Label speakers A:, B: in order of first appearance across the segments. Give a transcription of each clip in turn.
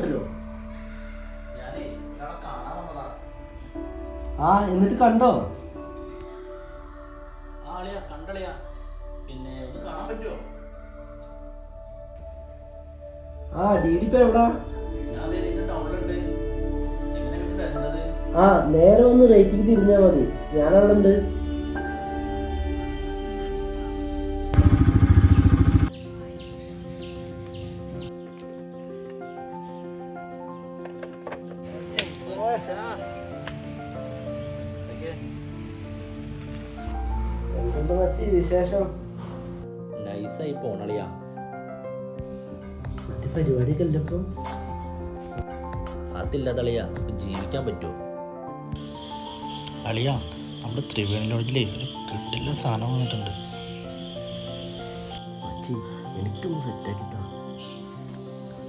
A: പറ്റുമല്ലോ. ആ എന്നിട്ട് കണ്ടോ?
B: കണ്ടളിയാ. പിന്നെ ഒന്ന് കാണാൻ പറ്റുമോ?
A: ആ DD ഇപ്പൊ എവിടാ? ആ നേരെ വന്ന് റേറ്റിംഗ് തിരിഞ്ഞാ മതി, ഞാനവിടെ ഉണ്ട്. എന്തുണ്ട് മച്ചി വിശേഷം?
B: നൈസായി പോണളിയാ.
A: പരിപാടിയൊക്കെ അല്ല ഇപ്പം.
B: അതില്ലാതളിയാ ജീവിക്കാൻ പറ്റുമോ?
C: അളിയാ, നമ്മുടെ ത്രിവേണി ലോഡ്ജിലെ ഒരു കിട്ടില്ല സാധനം വന്നിട്ടുണ്ട്.
A: മച്ചി എനിക്കൊന്ന് സെറ്റാക്കി താ.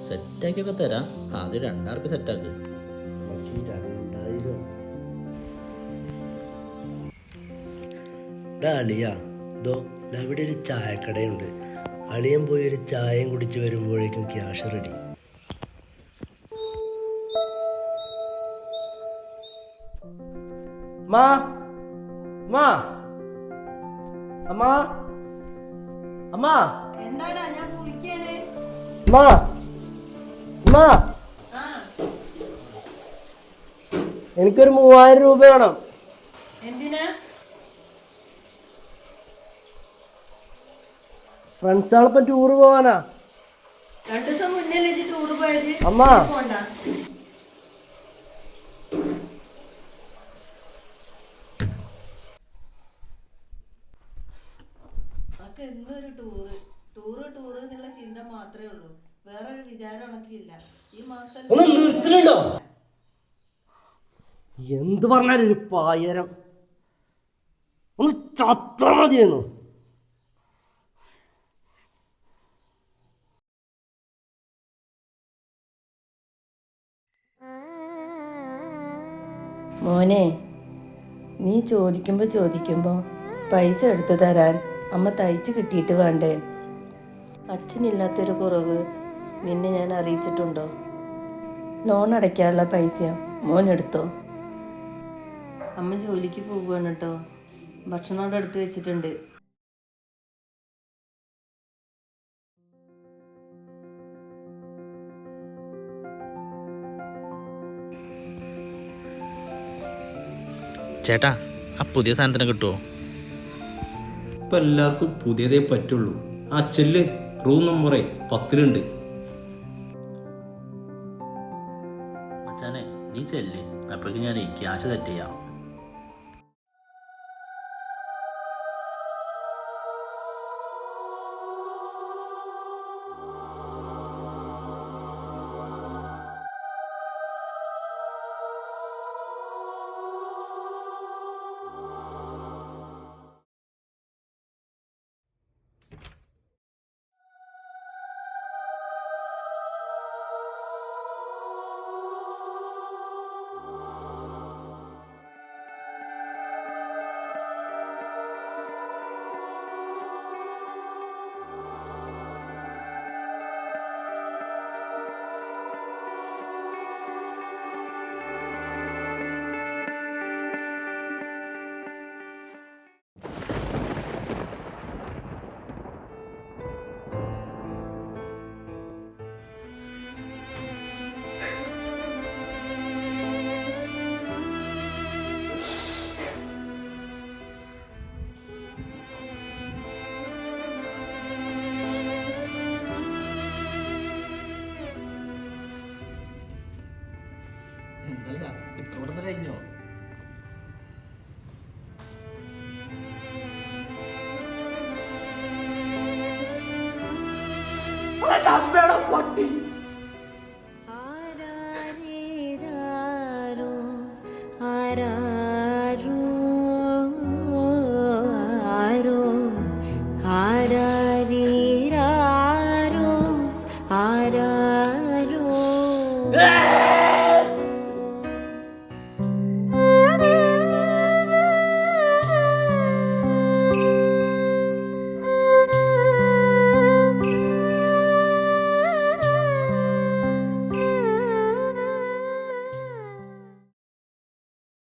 B: സെറ്റാക്കിയൊക്കെ തരാം, ആദ്യം 2000 സെറ്റാക്ക്.
A: മച്ചി 2000. അളിയാ ഇതോ ഇവിടെ ഒരു ചായക്കടയുണ്ട്. അളിയൻ പോയി ഒരു ചായയും കുടിച്ച് വരുമ്പോഴേക്കും ക്യാഷ് റെഡി. മാ മാ അമ്മാ അമ്മാ
D: എന്താടാ ഞാൻ കുളിക്കാണ്.
A: മാ മാ എനിക്കൊരു 3000 രൂപ വേണം.
D: എന്തിനാ?
A: ഫ്രണ്ട്സുകളൊപ്പം ടൂറ് പോവാനാ.
D: 2 ദിവസം മുന്നേ ടൂറ് പോയത്.
A: അമ്മ
D: പോണ്ട. എന്തൊരു ടൂറ് ടൂറ് ടൂറ് എന്നുള്ള ചിന്ത മാത്രമേ ഉള്ളൂ, വേറൊരു വിചാരം ഉണക്കിയില്ല. ഈ മാസത്തിൽ
A: ഒന്ന് നിർത്തലുണ്ടോ? എന്ത് പറഞ്ഞാലും ഒരു പായരം ഒന്ന് ചത്ത മതിയെന്നു.
D: മോനെ, നീ ചോദിക്കുമ്പോ പൈസ എടുത്തു തരാൻ അമ്മ തയ്ച്ച് കിട്ടിയിട്ട് വേണ്ടേ? അച്ഛനില്ലാത്തൊരു കുറവ് നിന്നെ ഞാൻ അറിയിച്ചിട്ടുണ്ടോ? ലോൺ അടയ്ക്കാനുള്ള പൈസ മോൻ എടുത്തോ? അമ്മ ജോലിക്ക് പോവുകയാണ് കേട്ടോ. ഭക്ഷണം അവിടെ എടുത്ത് വെച്ചിട്ടുണ്ട്.
C: ചേട്ടാ, ആ പുതിയ സാധനത്തിന് കിട്ടുമോ?
E: ഇപ്പം എല്ലാവർക്കും പുതിയതേ പറ്റുള്ളൂ. ആ ചെല്ല്, റൂം നമ്പറേ 10
B: മച്ചാനെ നീ ചെല്ല്, അപ്പോഴേക്കും ഞാൻ ക്യാഷ് സെറ്റ് ചെയ്യാം.
C: എന്താ ഇത്തോടെ കഴിഞ്ഞോ?
A: പൊട്ടി
D: ആരാ